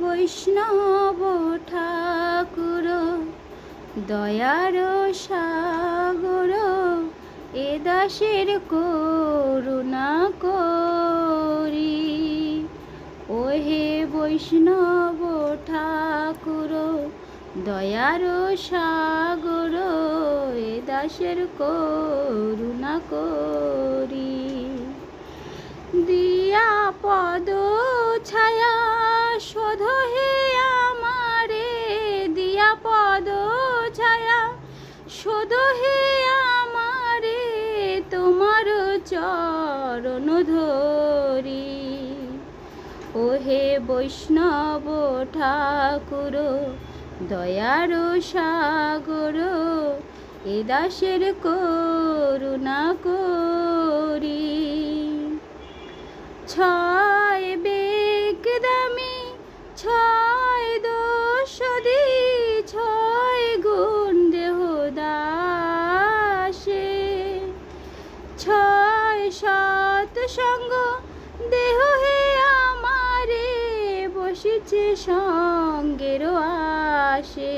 বৈষ্ণব ঠাকুর দয়ার সাগর এ দাসের করুণা করি। ওহে বৈষ্ণব ঠাকুর দয়ার সাগর এ দাসের করুণা করি। দিয়া পদ ছায়া শোধ হে আমারে, দিয়া পদ ছায়া শোধ হে আমারে, তোমার চরণ ধরি। ওহে বৈষ্ণব ঠাকুর দয়ার সাগর এ দাসের করুণা করি। ছয় বেগ দামি ছয় দোষদি, ছয় গুণ দেহ দাসে, ছয় সৎ সঙ্গ দেহ হে আমারে, বসিছে সঙ্গের আসে।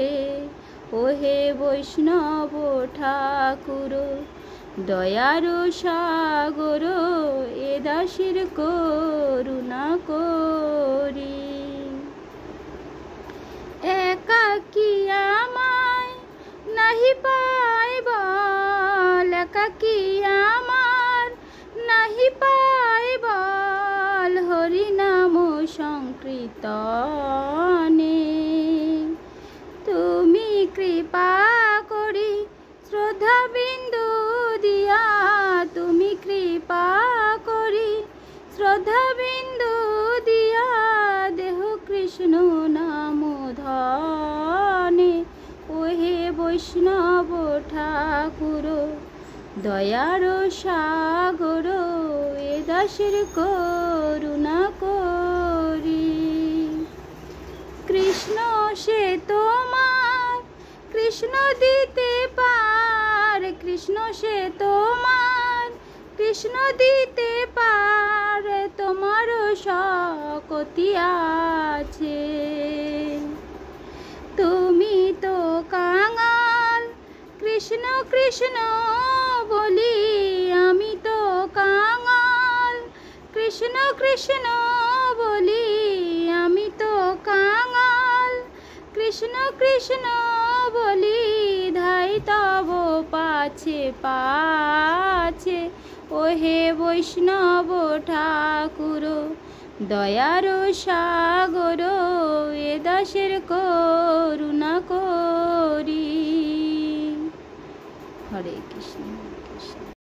ওহে বৈষ্ণব ঠাকুর দয়ার সাগর এ দাসের করুণা করি। একাকী আমায় নাহি পাই বল, একাকী আমার নাহি পাই বল, হরি নাম সংকীর্তনে। তুমি কৃপা করি শ্রদ্ধা বিন্দু দিয়া, তুমি কৃপা করি শ্রদ্ধা বিন্দু দিয়া, দেহ কৃষ্ণ নাম ধনে। ওহে বৈষ্ণব ঠাকুর দয়ার সাগর এ দাসের করুণা করি। কৃষ্ণ সে তোমার কৃষ্ণ দিতে পার, কৃষ্ণ সে তোমার কৃষ্ণ দিতে পার, তোমার শক্তি আছে। তুমি তো কাঙাল কৃষ্ণ কৃষ্ণ বলি, আমি তো কাঙাল কৃষ্ণ কৃষ্ণ বলি, আমি তো কাঙাল কৃষ্ণ কৃষ্ণ বলি, ধাই তব পাছে পাছে। ওহে বৈষ্ণব ঠাকুর দয়ার সাগর এ দাসের করুণা করি। হরে কৃষ্ণ।